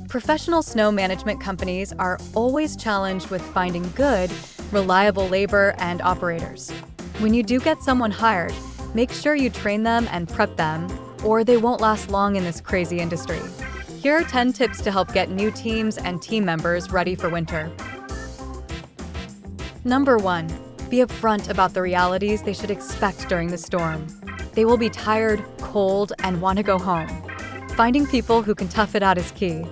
Professional snow management companies are always challenged with finding good, reliable labor and operators. When you do get someone hired, make sure you train them and prep them, or they won't last long in this crazy industry. Here are 10 tips to help get new teams and team members ready for winter. Number 1. Be upfront about the realities they should expect during the storm. They will be tired, cold, and want to go home. Finding people who can tough it out is key.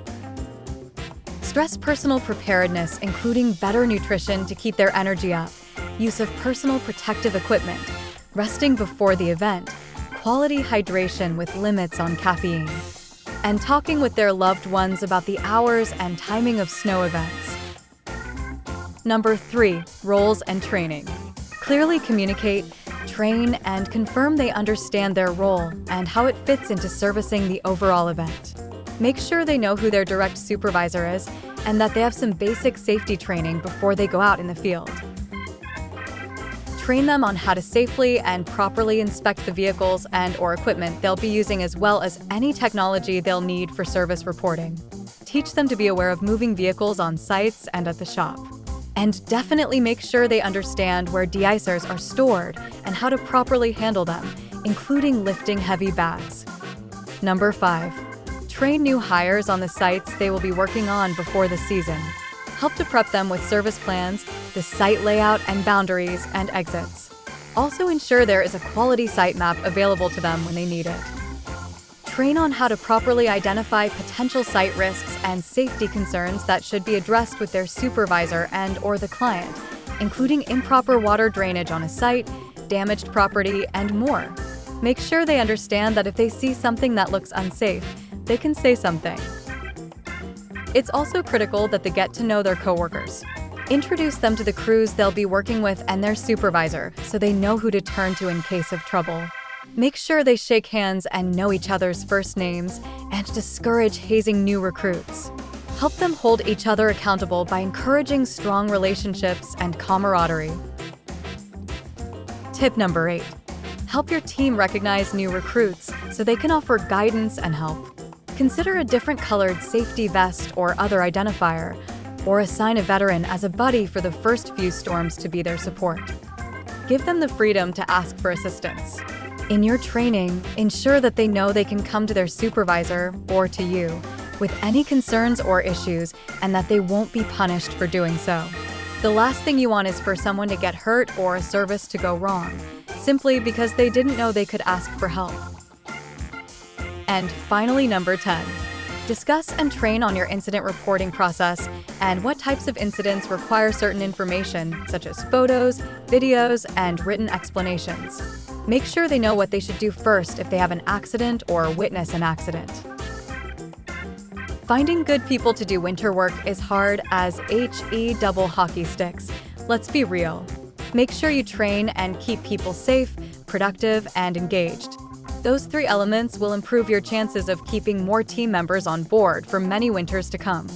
Stress personal preparedness, including better nutrition to keep their energy up, use of personal protective equipment, resting before the event, quality hydration with limits on caffeine, and talking with their loved ones about the hours and timing of snow events. Number 3. Roles and training. Clearly communicate, train, and confirm they understand their role and how it fits into servicing the overall event. Make sure they know who their direct supervisor is and that they have some basic safety training before they go out in the field. Train them on how to safely and properly inspect the vehicles and/or equipment they'll be using, as well as any technology they'll need for service reporting. Teach them to be aware of moving vehicles on sites and at the shop. And definitely make sure they understand where de-icers are stored and how to properly handle them, including lifting heavy bags. Number 5. Train new hires on the sites they will be working on before the season. Help to prep them with service plans, the site layout and boundaries, and exits. Also ensure there is a quality site map available to them when they need it. Train on how to properly identify potential site risks and safety concerns that should be addressed with their supervisor and/or the client, including improper water drainage on a site, damaged property, and more. Make sure they understand that if they see something that looks unsafe, they can say something. It's also critical that they get to know their coworkers. Introduce them to the crews they'll be working with and their supervisor so they know who to turn to in case of trouble. Make sure they shake hands and know each other's first names, and discourage hazing new recruits. Help them hold each other accountable by encouraging strong relationships and camaraderie. Tip number 8. Help your team recognize new recruits so they can offer guidance and help. Consider a different colored safety vest or other identifier, or assign a veteran as a buddy for the first few storms to be their support. Give them the freedom to ask for assistance. In your training, ensure that they know they can come to their supervisor or to you with any concerns or issues, and that they won't be punished for doing so. The last thing you want is for someone to get hurt or a service to go wrong, simply because they didn't know they could ask for help. And finally, number 10. Discuss and train on your incident reporting process and what types of incidents require certain information, such as photos, videos, and written explanations. Make sure they know what they should do first if they have an accident or witness an accident. Finding good people to do winter work is hard as HE double hockey sticks. Let's be real. Make sure you train and keep people safe, productive, and engaged. Those 3 elements will improve your chances of keeping more team members on board for many winters to come.